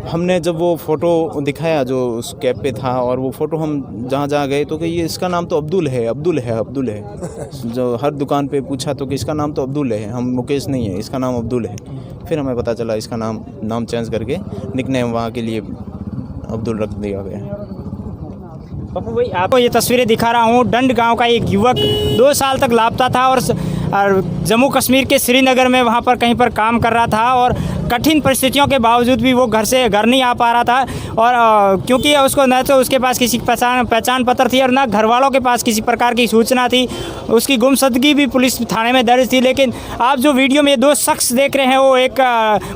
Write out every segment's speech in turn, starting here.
हमने जब वो फ़ोटो दिखाया जो उस कैब पे था, और वो फ़ोटो हम जहाँ जहाँ गए तो कि ये इसका नाम तो अब्दुल है, अब्दुल है, अब्दुल है। जो हर दुकान पे पूछा तो कि इसका नाम तो अब्दुल है, हम मुकेश नहीं है, इसका नाम अब्दुल है। फिर हमें पता चला इसका नाम चेंज करके निकनेम वहाँ के लिए अब्दुल रख दिया गया। पप्पू भाई, आपको ये तस्वीरें दिखा रहा हूँ। डंड गांव का एक युवक 2 साल तक लापता था और जम्मू कश्मीर के श्रीनगर में वहाँ पर कहीं पर काम कर रहा था, और कठिन परिस्थितियों के बावजूद भी वो घर नहीं आ पा रहा था। और क्योंकि उसको न तो उसके पास किसी पहचान पत्र थी और न घर वालों के पास किसी प्रकार की सूचना थी। उसकी गुमशुदगी भी पुलिस थाने में दर्ज थी। लेकिन आप जो वीडियो में 2 शख्स देख रहे हैं, वो एक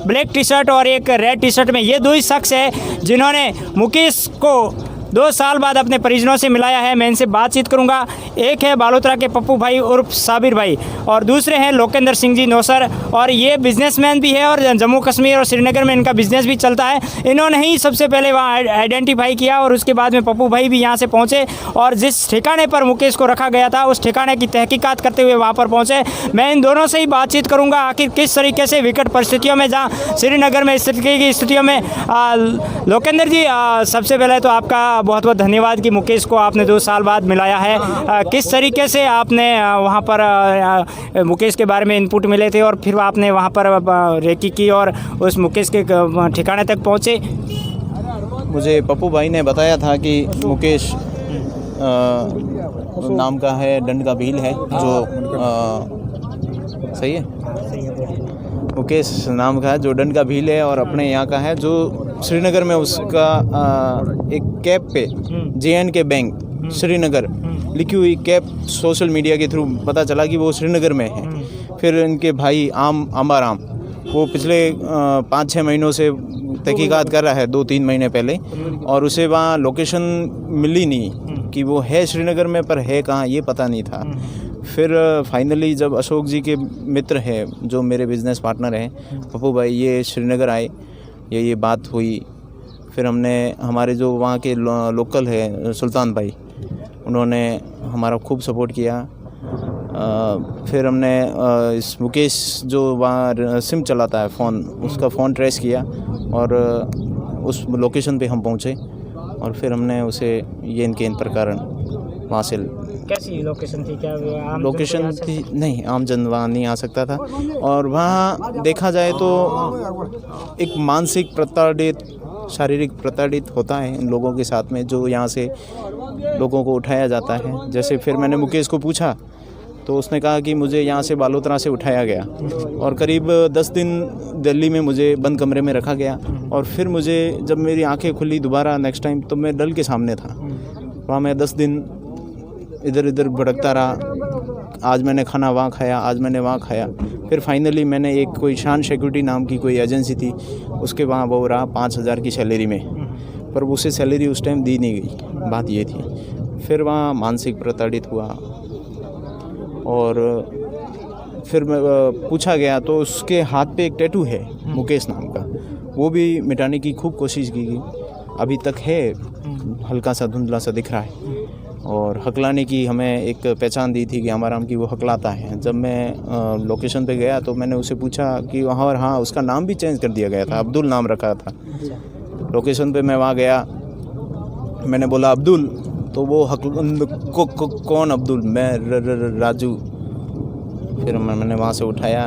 ब्लैक टी शर्ट और एक रेड टी शर्ट में, ये 2 ही शख्स हैं जिन्होंने मुकेश को 2 साल बाद अपने परिजनों से मिलाया है। मैं इनसे बातचीत करूंगा। एक है बालोतरा के पप्पू भाई उर्फ साबिर भाई, और दूसरे हैं लोकेंद्र सिंह जी नौसर, और ये बिजनेसमैन भी है और जम्मू कश्मीर और श्रीनगर में इनका बिजनेस भी चलता है। इन्होंने ही सबसे पहले वहाँ आइडेंटिफाई किया और उसके बाद में पप्पू भाई भी यहाँ से पहुँचे और जिस ठिकाने पर मुकेश को रखा गया था उस ठिकाने की तहकीकात करते हुए वहाँ पर पहुँचे। मैं इन दोनों से ही बातचीत करूँगा, आखिर किस तरीके से विकट परिस्थितियों में, जहाँ श्रीनगर में इस तरीके की स्थितियों में। लोकेंद्र जी, सबसे पहले तो आपका बहुत बहुत धन्यवाद कि मुकेश को आपने 2 साल बाद मिलाया है। किस तरीके से आपने वहाँ पर मुकेश के बारे में इनपुट मिले थे और फिर आपने वहाँ पर रेकी की और उस मुकेश के ठिकाने तक पहुँचे? मुझे पप्पू भाई ने बताया था कि मुकेश नाम का है, डंड का भील है, जो सही है, मुकेश नाम का है जो डंड का भील है और अपने यहाँ का है, जो श्रीनगर में उसका एक कैब पे JNK बैंक श्रीनगर लिखी हुई कैब सोशल मीडिया के थ्रू पता चला कि वो श्रीनगर में है। फिर इनके भाई आंबाराम वो पिछले 5-6 महीनों से तहकीकात कर रहा है, 2-3 महीने पहले, और उसे वहाँ लोकेशन मिली नहीं कि वो है श्रीनगर में, पर है कहाँ ये पता नहीं था। फिर फाइनली जब अशोक जी के मित्र हैं जो मेरे बिज़नेस पार्टनर हैं, पप्पू भाई, ये श्रीनगर आए, ये बात हुई। फिर हमने हमारे जो वहाँ के लोकल है सुल्तान भाई, उन्होंने हमारा खूब सपोर्ट किया। फिर हमने इस मुकेश जो वहाँ सिम चलाता है फ़ोन, उसका फ़ोन ट्रेस किया और उस लोकेशन पे हम पहुँचे और फिर हमने उसे ये इनके इन प्रकार वहाँ से। कैसी लोकेशन थी? क्या आम लोकेशन थी? नहीं, आम जन वहाँ नहीं आ सकता था। और वहाँ देखा जाए तो एक मानसिक प्रताड़ित, शारीरिक प्रताड़ित होता है इन लोगों के साथ में, जो यहाँ से लोगों को उठाया जाता है। जैसे फिर मैंने मुकेश को पूछा तो उसने कहा कि मुझे यहाँ से बालोतरा से उठाया गया और करीब 10 दिन दिल्ली में मुझे बंद कमरे में रखा गया। और फिर मुझे जब मेरी आंखें खुली दोबारा नेक्स्ट टाइम, तो मैं डल के सामने था। वहाँ मैं 10 दिन इधर उधर भटकता रहा। आज मैंने खाना वहाँ खाया, आज मैंने वहाँ खाया। फिर फाइनली मैंने एक कोई शान सिक्योरिटी नाम की कोई एजेंसी थी, उसके वहाँ वो रहा 5,000 की सैलरी में, पर उसे सैलरी उस टाइम दी नहीं गई, बात ये थी। फिर वहाँ मानसिक प्रताड़ित हुआ और फिर पूछा गया तो उसके हाथ पे एक टैटू है मुकेश नाम का, वो भी मिटाने की खूब कोशिश की गई। अभी तक है, हल्का सा धुंधला सा दिख रहा है। और हकलाने की हमें एक पहचान दी थी कि आंबाराम की वो हकलाता है। जब मैं लोकेशन पे गया तो मैंने उससे पूछा कि वहाँ, और हाँ, उसका नाम भी चेंज कर दिया गया था, अब्दुल नाम रखा था। लोकेशन पे मैं वहाँ गया, मैंने बोला अब्दुल, तो वो कौन अब्दुल? मैं राजू। फिर मैंने वहाँ से उठाया।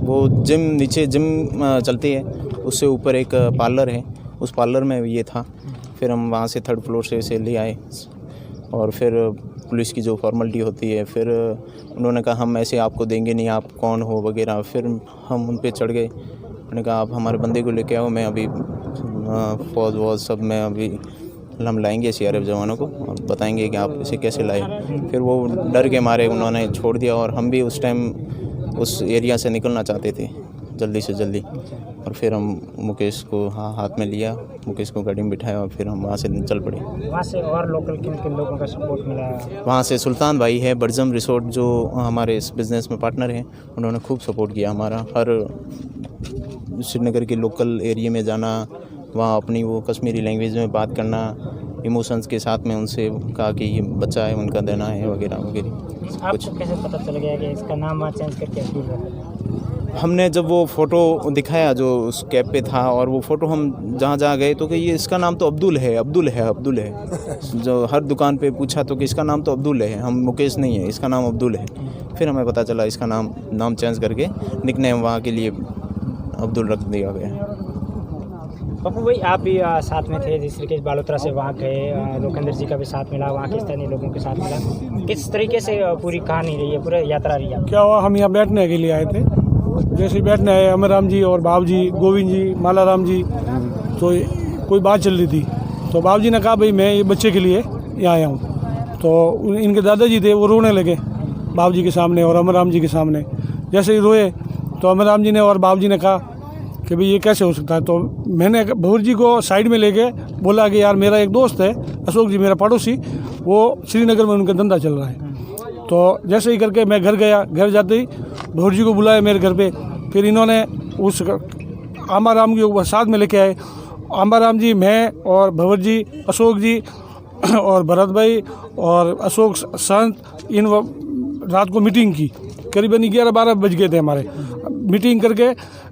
वो नीचे जिम चलती है, उससे ऊपर एक पार्लर है, उस पार्लर में ये था। फिर हम वहाँ से 3rd फ्लोर से ले आए और फिर पुलिस की जो फॉर्मेलिटी होती है, फिर उन्होंने कहा हम ऐसे आपको देंगे नहीं, आप कौन हो वगैरह। फिर हम उन पे चढ़ गए। मैंने कहा आप हमारे बंदे को लेके आओ, मैं अभी फौज वॉज सब में अभी हम लाएंगे CRF जवानों को और बताएंगे कि आप इसे कैसे लाए। फिर वो डर के मारे उन्होंने छोड़ दिया और हम भी उस टाइम उस एरिया से निकलना चाहते थे जल्दी से जल्दी। और फिर हम मुकेश को हाथ में लिया, मुकेश को गाड़ी में बिठाया और फिर हम वहाँ से चल पड़े। वहाँ से और लोकल किन लोगों का सपोर्ट मिला? वहाँ से सुल्तान भाई है, बरजम रिसोर्ट, जो हमारे इस बिज़नेस में पार्टनर हैं, उन्होंने खूब सपोर्ट किया हमारा। हर श्रीनगर के लोकल एरिया में जाना, वहाँ अपनी वो कश्मीरी लैंग्वेज में बात करना, इमोशंस के साथ में उनसे कहा कि ये बच्चा है, उनका देना है वगैरह वगैरह। आपको कैसे पता चल गया कि इसका नाम वहाँ चेंज करके अब्दुल रखा? हमने जब वो फ़ोटो दिखाया जो उस कैब पे था, और वो फ़ोटो हम जहाँ जहाँ गए तो कि ये इसका नाम तो अब्दुल है, अब्दुल है, अब्दुल है। जो हर दुकान पे पूछा तो कि इसका नाम तो अब्दुल है, हम मुकेश नहीं है, इसका नाम अब्दुल है। फिर हमें पता चला इसका नाम चेंज करके निकनेम वहाँ के लिए अब्दुल रख दिया गया। पप्पू भाई आप भी साथ में थे, जिस तरीके से बालोतरा से वहाँ गए, लोकेंद्र जी का भी साथ मिला, वहाँ के स्थानीय लोगों के साथ मिला, किस तरीके से पूरी कहानी रही है, पूरी यात्रा रही है? क्या हुआ, हम यहाँ बैठने के लिए आए थे। जैसे ही बैठने आए, अमर राम जी और बाबू जी, गोविंद जी, माला राम जी, तो कोई बात चल रही थी। तो बाबू जी ने कहा भाई मैं ये बच्चे के लिए यहाँ आया हूँ। तो इनके दादाजी थे, वो रोने लगे बाबू जी के सामने और अमर राम जी के सामने। जैसे ही रोए तो अमर राम जी ने और बाबू जी ने कहा कि भाई ये कैसे हो सकता है। तो मैंने भवर जी को साइड में लेके बोला कि यार मेरा एक दोस्त है अशोक जी, मेरा पड़ोसी, वो श्रीनगर में उनका धंधा चल रहा है। तो जैसे ही करके मैं घर गया, घर जाते ही भवर जी को बुलाया मेरे घर पे। फिर इन्होंने उस आंबा राम जी साथ में लेके आए। आंबा राम जी, मैं और भवर जी, अशोक जी और भरत भाई और अशोक संत, इन रात को मीटिंग की। करीबन 11-12 बज गए थे हमारे। मीटिंग करके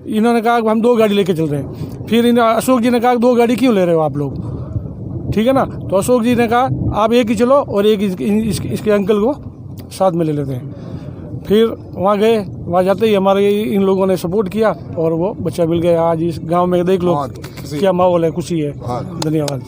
इन्होंने कहा कि हम 2 गाड़ी लेके चल रहे हैं। फिर अशोक जी ने कहा 2 गाड़ी क्यों ले रहे हो आप लोग, ठीक है ना। तो अशोक जी ने कहा आप एक ही चलो और एक इसके अंकल को साथ में ले लेते हैं। फिर वहाँ गए, वहाँ जाते ही हमारे इन लोगों ने सपोर्ट किया और वो बच्चा मिल गया। आज इस गांव में देख लो क्या माहौल है, खुशी है। धन्यवाद।